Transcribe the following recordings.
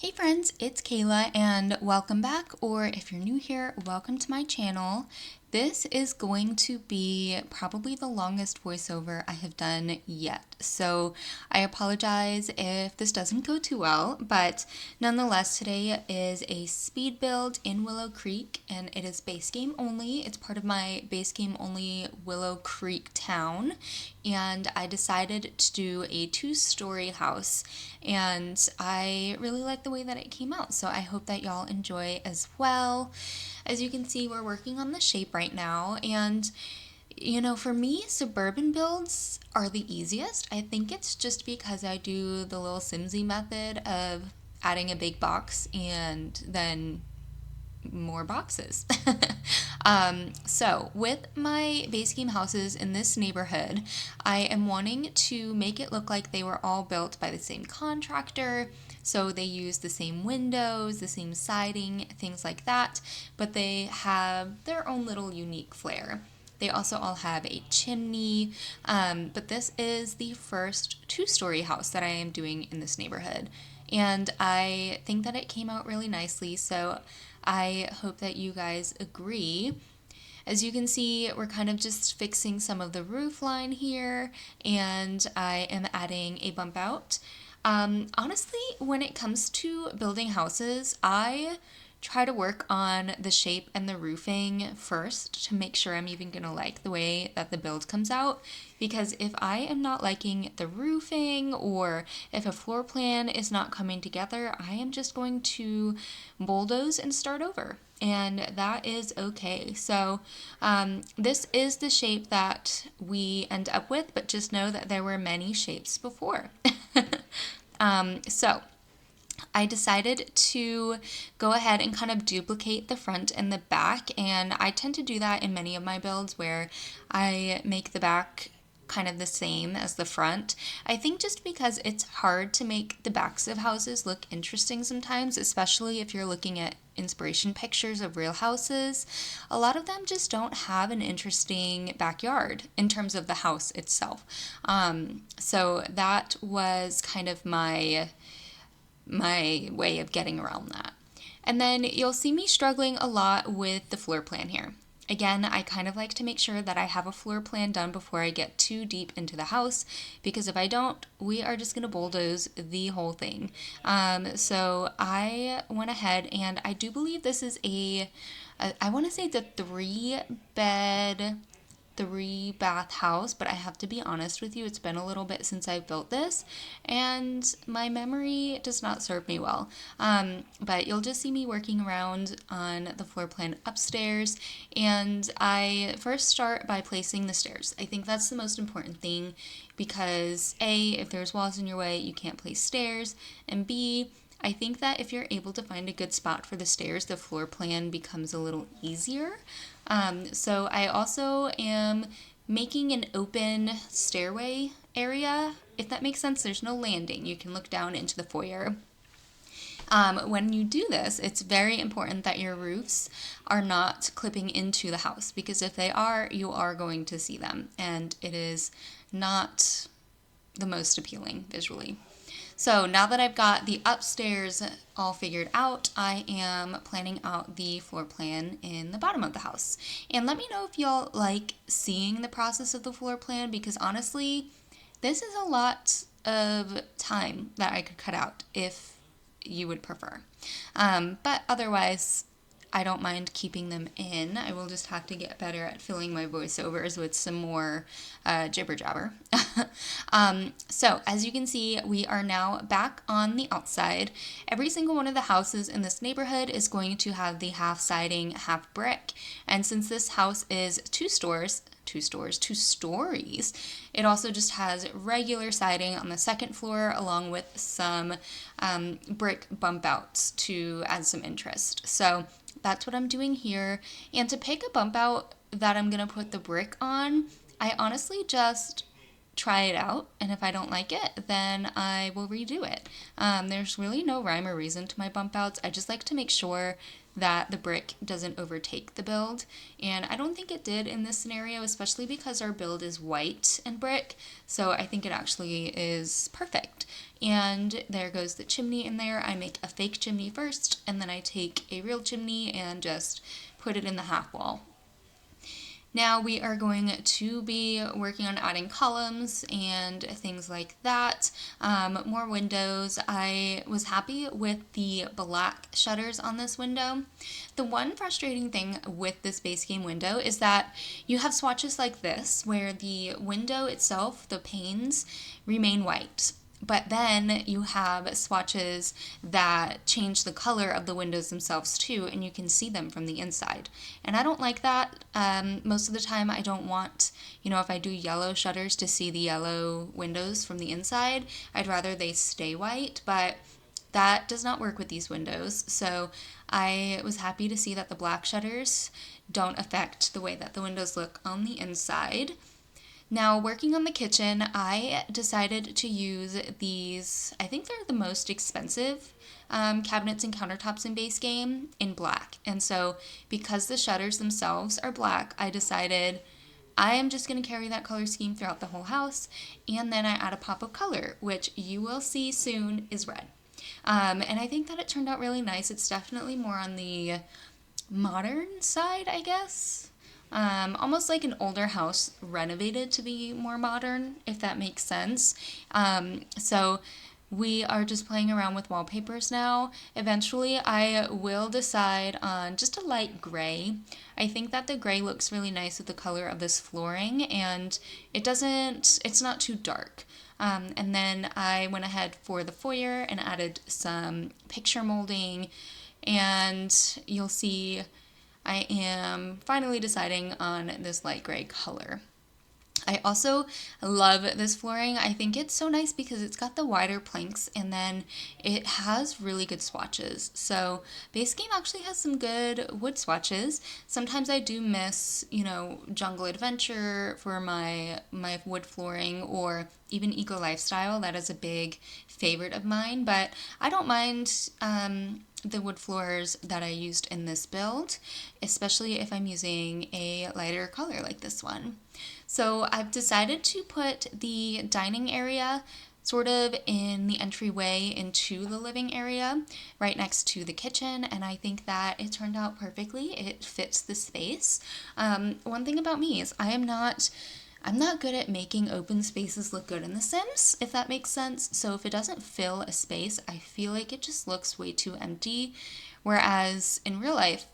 Hey friends, it's Kayla and welcome back, or if you're new here, welcome to my channel. This is going to be probably the longest voiceover I have done yet, so I apologize if this doesn't go too well, but nonetheless, today is a speed build in Willow Creek, and it is base game only. It's part of my base game only Willow Creek town, and I decided to do a two-story house, and I really like the way that it came out, so I hope that y'all enjoy as well. As you can see, we're working on the shape right now, and for me, suburban builds are the easiest. I think it's just because I do the little Simsy method of adding a big box and then more boxes. So with my base game houses in this neighborhood, I am wanting to make it look like they were all built by the same contractor. So they use the same windows, the same siding, things like that, but they have their own little unique flair. They also all have a chimney, but this is the first two-story house that I am doing in this neighborhood. And I think that it came out really nicely, so I hope that you guys agree. As you can see, we're kind of just fixing some of the roof line here, and I am adding a bump out. Honestly, when it comes to building houses, I try to work on the shape and the roofing first to make sure I'm even gonna like the way that the build comes out, because if I am not liking the roofing or if a floor plan is not coming together, I am just going to bulldoze and start over, and that is okay. So this is the shape that we end up with, but just know that there were many shapes before. So I decided to go ahead and kind of duplicate the front and the back, and I tend to do that in many of my builds where I make the back kind of the same as the front. I think just because it's hard to make the backs of houses look interesting sometimes, especially if you're looking at inspiration pictures of real houses. A lot of them just don't have an interesting backyard in terms of the house itself. So that was kind of my way of getting around that. And then you'll see me struggling a lot with the floor plan here. Again, I kind of like to make sure that I have a floor plan done before I get too deep into the house, because if I don't, we are just going to bulldoze the whole thing. So I went ahead, and I do believe this is I want to say it's a three bath house, but I have to be honest with you, it's been a little bit since I've built this, and my memory does not serve me well. But you'll just see me working around on the floor plan upstairs, and I first start by placing the stairs. I think that's the most important thing, because A, if there's walls in your way, you can't place stairs, and B, I think that if you're able to find a good spot for the stairs, the floor plan becomes a little easier. So I also am making an open stairway area, if that makes sense. There's no landing. You can look down into the foyer. When you do this, it's very important that your roofs are not clipping into the house, because if they are, you are going to see them, and it is not the most appealing visually. So now that I've got the upstairs all figured out, I am planning out the floor plan in the bottom of the house. And let me know if y'all like seeing the process of the floor plan, because honestly, this is a lot of time that I could cut out if you would prefer. But otherwise, I don't mind keeping them in. I will just have to get better at filling my voiceovers with some more jibber jabber. So as you can see, we are now back on the outside. Every single one of the houses in this neighborhood is going to have the half siding, half brick. And since this house is two stories, it also just has regular siding on the second floor, along with some brick bump outs to add some interest. So that's what I'm doing here. And to pick a bump out that I'm going to put the brick on, I honestly just try it out, and if I don't like it, then I will redo it. There's really no rhyme or reason to my bump outs. I just like to make sure that the brick doesn't overtake the build, and I don't think it did in this scenario, especially because our build is white and brick, so I think it actually is perfect. And there goes the chimney in there. I make a fake chimney first, and then I take a real chimney and just put it in the half wall. Now we are going to be working on adding columns and things like that. More windows. I was happy with the black shutters on this window. The one frustrating thing with this base game window is that you have swatches like this where the window itself, the panes, remain white. But then you have swatches that change the color of the windows themselves too, and you can see them from the inside. And I don't like that. Most of the time I don't want, if I do yellow shutters, to see the yellow windows from the inside. I'd rather they stay white, but that does not work with these windows. So I was happy to see that the black shutters don't affect the way that the windows look on the inside. Now, working on the kitchen, I decided to use these, I think they're the most expensive cabinets and countertops in base game, in black. And so, because the shutters themselves are black, I decided I am just going to carry that color scheme throughout the whole house, and then I add a pop of color, which you will see soon is red. And I think that it turned out really nice. It's definitely more on the modern side, I guess. Almost like an older house renovated to be more modern, if that makes sense. So we are just playing around with wallpapers now. Eventually I will decide on just a light gray. I think that the gray looks really nice with the color of this flooring, and it's not too dark. And then I went ahead for the foyer and added some picture molding, and you'll see I am finally deciding on this light gray color. I also love this flooring. I think it's so nice because it's got the wider planks, and then it has really good swatches. So base game actually has some good wood swatches. Sometimes I do miss, Jungle Adventure for my wood flooring, or even Eco Lifestyle. That is a big favorite of mine, but I don't mind the wood floors that I used in this build, especially if I'm using a lighter color like this one. So I've decided to put the dining area sort of in the entryway into the living area, right next to the kitchen, and I think that it turned out perfectly. It fits the space. One thing about me is I'm not good at making open spaces look good in The Sims, if that makes sense. So if it doesn't fill a space, I feel like it just looks way too empty. Whereas in real life,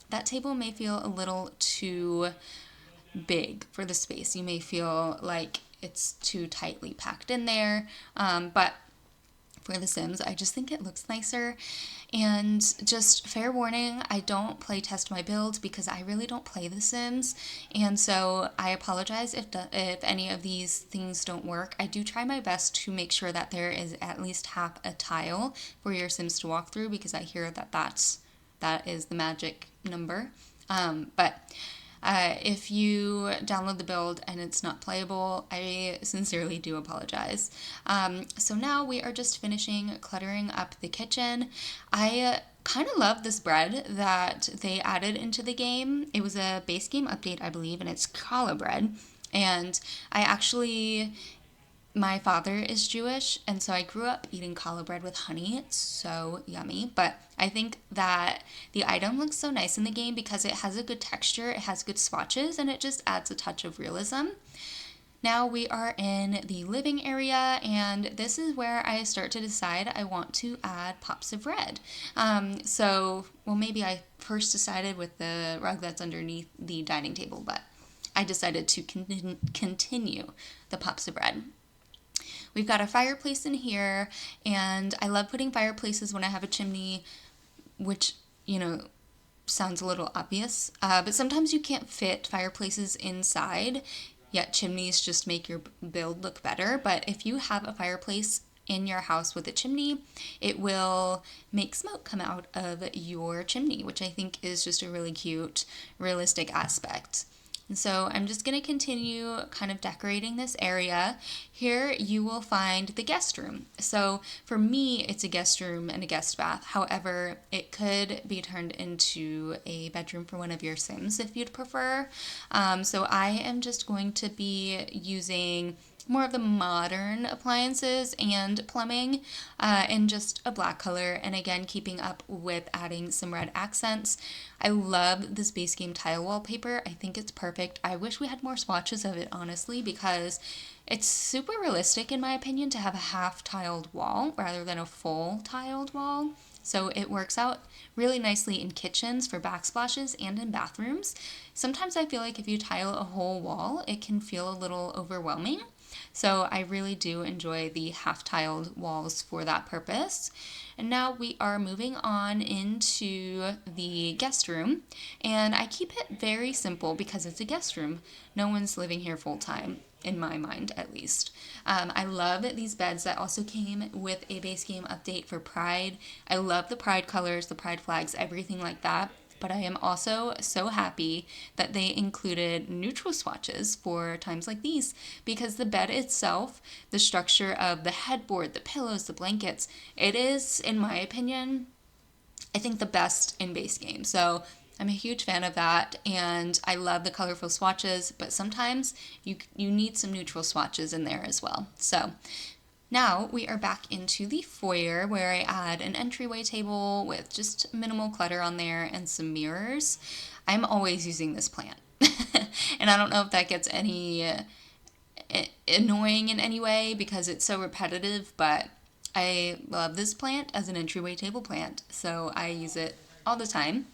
that table may feel a little too big for the space. You may feel like it's too tightly packed in there. But for The Sims, I just think it looks nicer. And just fair warning, I don't play test my build because I really don't play The Sims, and so I apologize if any of these things don't work. I do try my best to make sure that there is at least half a tile for your Sims to walk through, because I hear that is the magic number. But if you download the build and it's not playable, I sincerely do apologize. So now we are just finishing cluttering up the kitchen. I kind of love this bread that they added into the game. It was a base game update, I believe, and it's challah bread. And my father is Jewish, and so I grew up eating challah bread with honey. It's so yummy. But I think that the item looks so nice in the game because it has a good texture, it has good swatches, and it just adds a touch of realism. Now we are in the living area, and this is where I start to decide I want to add pops of red. Maybe I first decided with the rug that's underneath the dining table, but I decided to continue the pops of red. We've got a fireplace in here, and I love putting fireplaces when I have a chimney, which, sounds a little obvious, but sometimes you can't fit fireplaces inside, yet chimneys just make your build look better. But if you have a fireplace in your house with a chimney, it will make smoke come out of your chimney, which I think is just a really cute, realistic aspect. And so I'm just going to continue kind of decorating this area. Here you will find the guest room. So for me, it's a guest room and a guest bath. However, it could be turned into a bedroom for one of your Sims if you'd prefer. So I am just going to be using more of the modern appliances and plumbing in just a black color, and again keeping up with adding some red accents. I love this base game tile wallpaper. I think it's perfect. I wish we had more swatches of it, honestly, because it's super realistic in my opinion to have a half tiled wall rather than a full tiled wall. So it works out really nicely in kitchens for backsplashes and in bathrooms. Sometimes I feel like if you tile a whole wall, it can feel a little overwhelming. So I really do enjoy the half-tiled walls for that purpose. And now we are moving on into the guest room. And I keep it very simple because it's a guest room. No one's living here full time, in my mind at least. I love these beds that also came with a base game update for Pride. I love the Pride colors, the Pride flags, everything like that. But I am also so happy that they included neutral swatches for times like these, because the bed itself, the structure of the headboard, the pillows, the blankets, it is, in my opinion, I think the best in base game. So I'm a huge fan of that, and I love the colorful swatches, but sometimes you need some neutral swatches in there as well. So now we are back into the foyer where I add an entryway table with just minimal clutter on there and some mirrors. I'm always using this plant. And I don't know if that gets any annoying in any way because it's so repetitive, but I love this plant as an entryway table plant, so I use it all the time.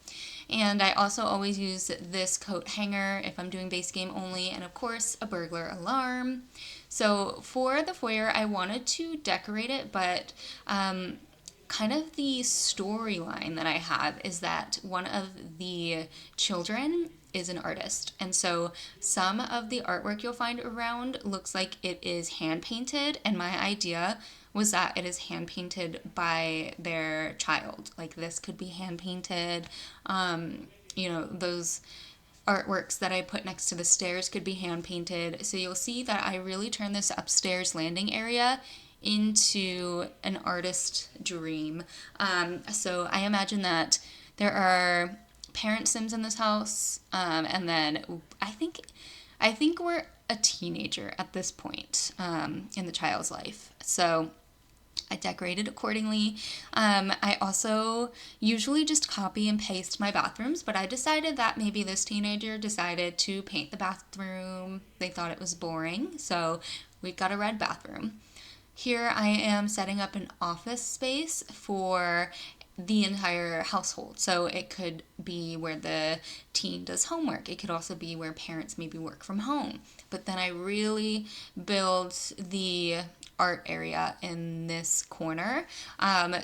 And I also always use this coat hanger if I'm doing base game only, and of course a burglar alarm. So for the foyer, I wanted to decorate it, but kind of the storyline that I have is that one of the children is an artist. And so some of the artwork you'll find around looks like it is hand painted, and my idea was that it is hand painted by their child. Like this could be hand painted. Those artworks that I put next to the stairs could be hand painted. So you'll see that I really turn this upstairs landing area into an artist dream. So I imagine that there are parent Sims in this house, and then I think we're a teenager at this point in the child's life. So I decorated accordingly. I also usually just copy and paste my bathrooms, but I decided that maybe this teenager decided to paint the bathroom. They thought it was boring, so we've got a red bathroom. Here I am setting up an office space for the entire household. So it could be where the teen does homework. It could also be where parents maybe work from home. But then I really build the art area in this corner.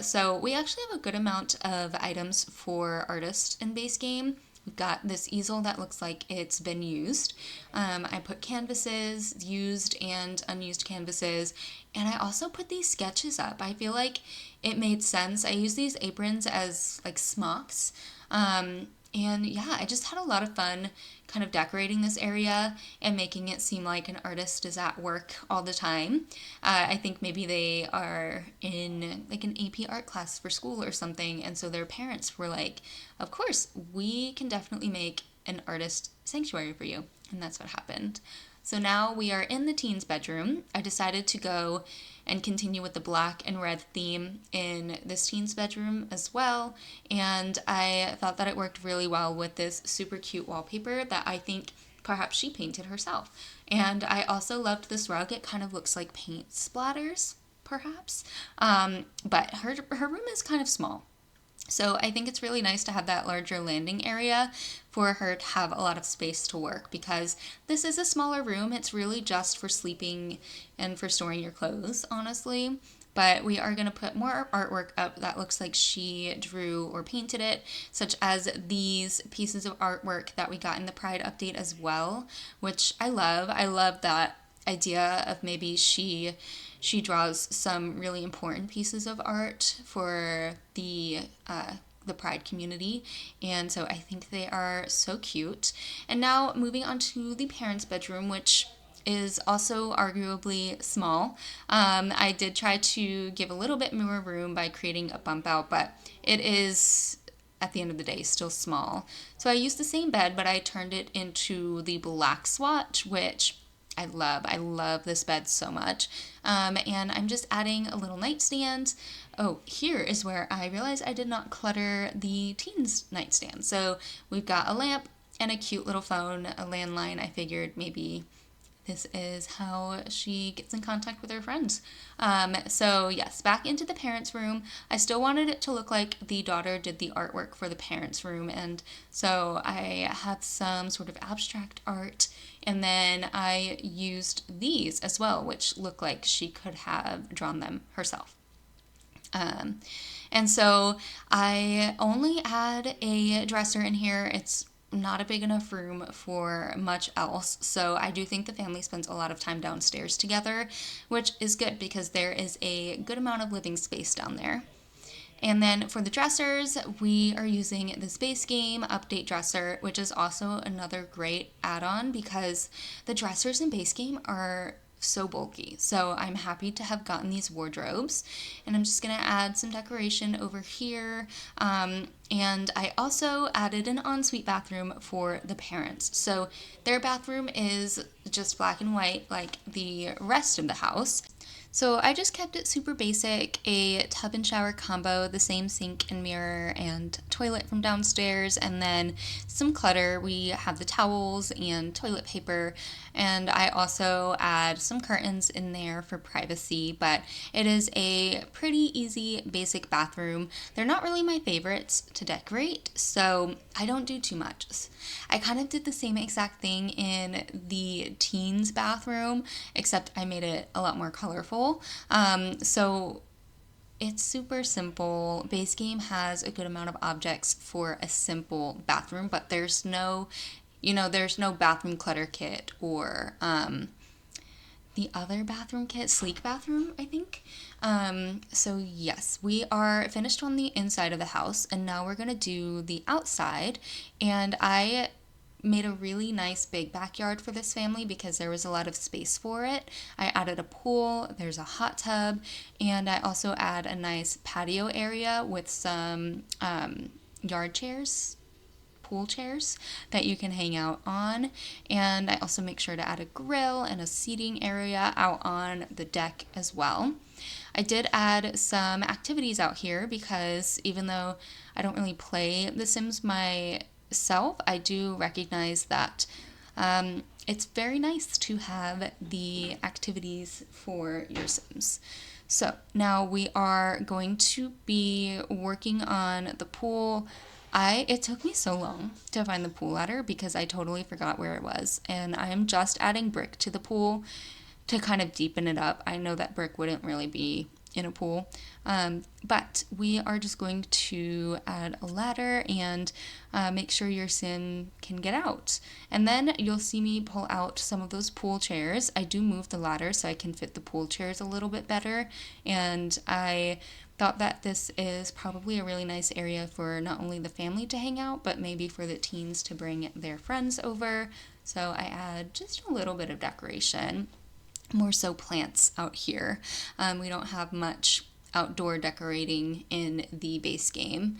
So we actually have a good amount of items for artists in base game. We've got this easel that looks like it's been used. I put canvases, used and unused canvases, and I also put these sketches up. I feel like it made sense. I use these aprons as like smocks. And yeah, I just had a lot of fun kind of decorating this area and making it seem like an artist is at work all the time. I think maybe they are in like an AP art class for school or something, and so their parents were like, of course, we can definitely make an artist sanctuary for you. And that's what happened. So now we are in the teen's bedroom. I decided to go and continue with the black and red theme in this teen's bedroom as well. And I thought that it worked really well with this super cute wallpaper that I think perhaps she painted herself. And I also loved this rug. It kind of looks like paint splatters, perhaps. But her room is kind of small. So I think it's really nice to have that larger landing area for her to have a lot of space to work, because this is a smaller room. It's really just for sleeping and for storing your clothes, honestly. But we are going to put more artwork up that looks like she drew or painted it, such as these pieces of artwork that we got in the Pride update as well, which I love. I love that idea of maybe she draws some really important pieces of art for the the Pride community, and so I think they are so cute. And now moving on to the parents' bedroom, which is also arguably small. I did try to give a little bit more room by creating a bump out, but it is, at the end of the day, still small. So I used the same bed, but I turned it into the black swatch, which I love. I love this bed so much. And I'm just adding a little nightstand. Oh, here is where I realized I did not clutter the teens' nightstand. So we've got a lamp and a cute little phone, a landline. I figured maybe this is how she gets in contact with her friends. So yes, back into the parents' room. I still wanted it to look like the daughter did the artwork for the parents' room, and so I have some sort of abstract art, and then I used these as well, which look like she could have drawn them herself. And so I only add a dresser in here. It's not a big enough room for much else. So I do think the family spends a lot of time downstairs together, which is good because there is a good amount of living space down there. And then for the dressers, we are using the Space Game Update Dresser, which is also another great add-on because the dressers in Base Game are so bulky. So I'm happy to have gotten these wardrobes, and I'm just gonna add some decoration over here. And I also added an ensuite bathroom for the parents. So their bathroom is just black and white like the rest of the house. So I just kept it super basic, a tub and shower combo, the same sink and mirror and toilet from downstairs, and then some clutter. We have the towels and toilet paper, and I also add some curtains in there for privacy, but it is a pretty easy basic bathroom. They're not really my favorites to decorate, so I don't do too much. I kind of did the same exact thing in the teens bathroom, except I made it a lot more colorful. So it's super simple. Base Game has a good amount of objects for a simple bathroom, but there's no bathroom clutter kit or the other bathroom kit, sleek bathroom, I think. So yes, we are finished on the inside of the house, and now we're gonna do the outside. And I made a really nice big backyard for this family because there was a lot of space for it. I added a pool, there's a hot tub, and I also add a nice patio area with some yard chairs, pool chairs that you can hang out on. And I also make sure to add a grill and a seating area out on the deck as well. I did add some activities out here because even though I don't really play The Sims myself, I do recognize that it's very nice to have the activities for your Sims. So now we are going to be working on the pool. It took me so long to find the pool ladder because I totally forgot where it was, and I am just adding brick to the pool to kind of deepen it up. I know that brick wouldn't really be in a pool, but we are just going to add a ladder and make sure your sim can get out. And then you'll see me pull out some of those pool chairs. I do move the ladder so I can fit the pool chairs a little bit better, and I thought that this is probably a really nice area for not only the family to hang out, but maybe for the teens to bring their friends over. So I add just a little bit of decoration, more so plants out here. We don't have much outdoor decorating in the base game,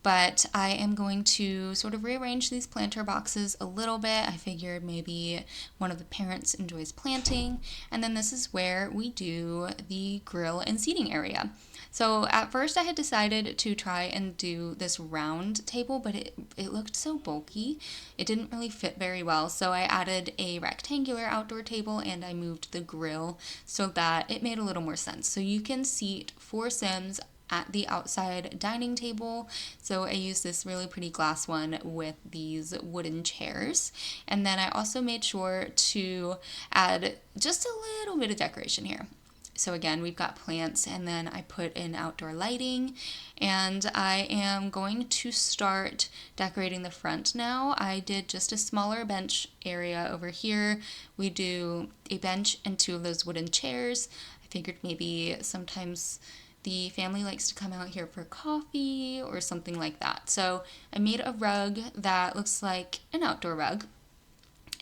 but I am going to sort of rearrange these planter boxes a little bit. I figured maybe one of the parents enjoys planting, and then this is where we do the grill and seating area. So at first I had decided to try and do this round table, but it looked so bulky. It didn't really fit very well. So I added a rectangular outdoor table and I moved the grill so that it made a little more sense. So you can seat 4 Sims at the outside dining table. So I used this really pretty glass one with these wooden chairs. And then I also made sure to add just a little bit of decoration here. So again, we've got plants, and then I put in outdoor lighting, and I am going to start decorating the front now. I did just a smaller bench area over here. We do a bench and 2 of those wooden chairs. I figured maybe sometimes the family likes to come out here for coffee or something like that. So I made a rug that looks like an outdoor rug.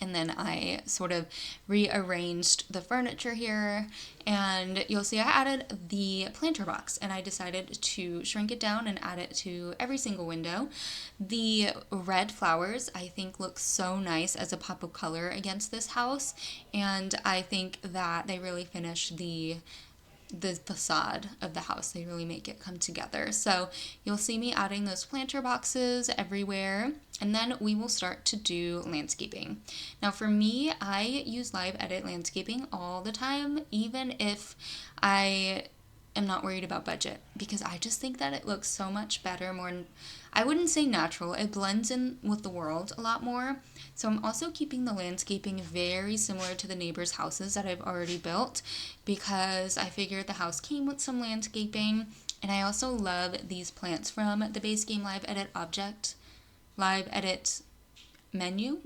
And then I sort of rearranged the furniture here, and you'll see I added the planter box, and I decided to shrink it down and add it to every single window. The red flowers I think look so nice as a pop of color against this house, and I think that they really finish the facade of the house. They really make it come together. So you'll see me adding those planter boxes everywhere, and then we will start to do landscaping. Now for me, I use live edit landscaping all the time, even if I am not worried about budget, because I just think that it looks so much better, more, I wouldn't say natural, it blends in with the world a lot more. So I'm also keeping the landscaping very similar to the neighbors' houses that I've already built, because I figured the house came with some landscaping. And I also love these plants from the base game live edit menu.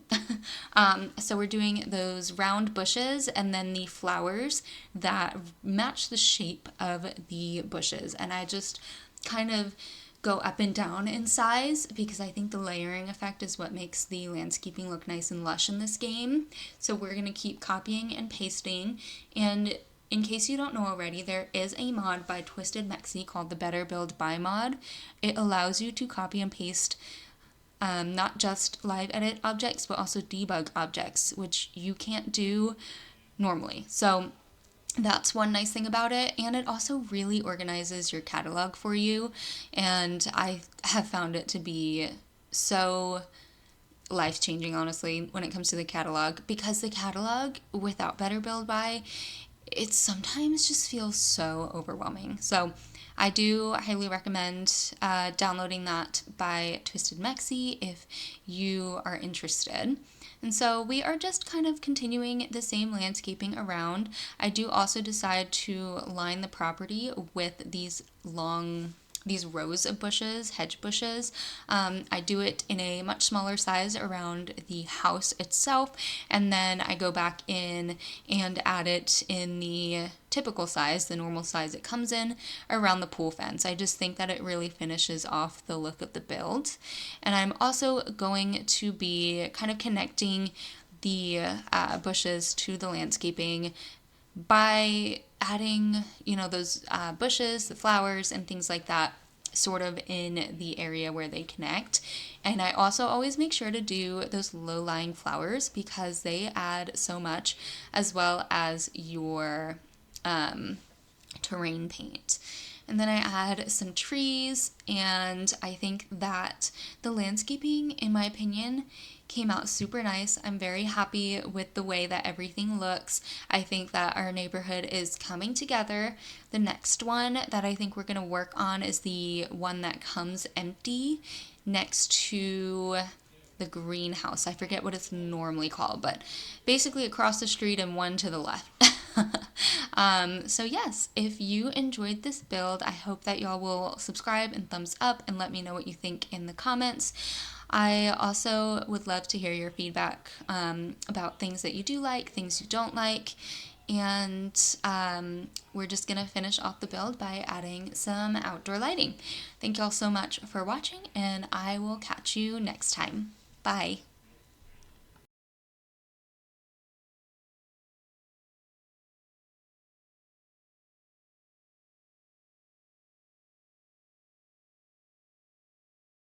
So we're doing those round bushes and then the flowers that match the shape of the bushes. And I just kind of go up and down in size, because I think the layering effect is what makes the landscaping look nice and lush in this game. So we're going to keep copying and pasting. And in case you don't know already, there is a mod by Twisted Mexi called the Better Build By mod. It allows you to copy and paste not just live edit objects, but also debug objects, which you can't do normally. So that's one nice thing about it, and it also really organizes your catalog for you, and I have found it to be so life-changing, honestly, when it comes to the catalog, because the catalog without Better Build By, it sometimes just feels so overwhelming. So I do highly recommend downloading that by Twisted Mexi if you are interested. And so we are just kind of continuing the same landscaping around. I do also decide to line the property with these rows of bushes, hedge bushes. I do it in a much smaller size around the house itself, and then I go back in and add it in the typical size, the normal size it comes in, around the pool fence. I just think that it really finishes off the look of the build. And I'm also going to be kind of connecting the bushes to the landscaping by adding, those bushes, the flowers, and things like that sort of in the area where they connect. And I also always make sure to do those low-lying flowers, because they add so much, as well as your terrain paint. And then I add some trees, and I think that the landscaping, in my opinion, came out super nice. I'm very happy with the way that everything looks. I think that our neighborhood is coming together. The next one that I think we're going to work on is the one that comes empty next to the greenhouse. I forget what it's normally called, but basically across the street and one to the left. So yes, if you enjoyed this build, I hope that y'all will subscribe and thumbs up and let me know what you think in the comments. I also would love to hear your feedback about things that you do like, things you don't like, and we're just going to finish off the build by adding some outdoor lighting. Thank y'all so much for watching, and I will catch you next time. Bye.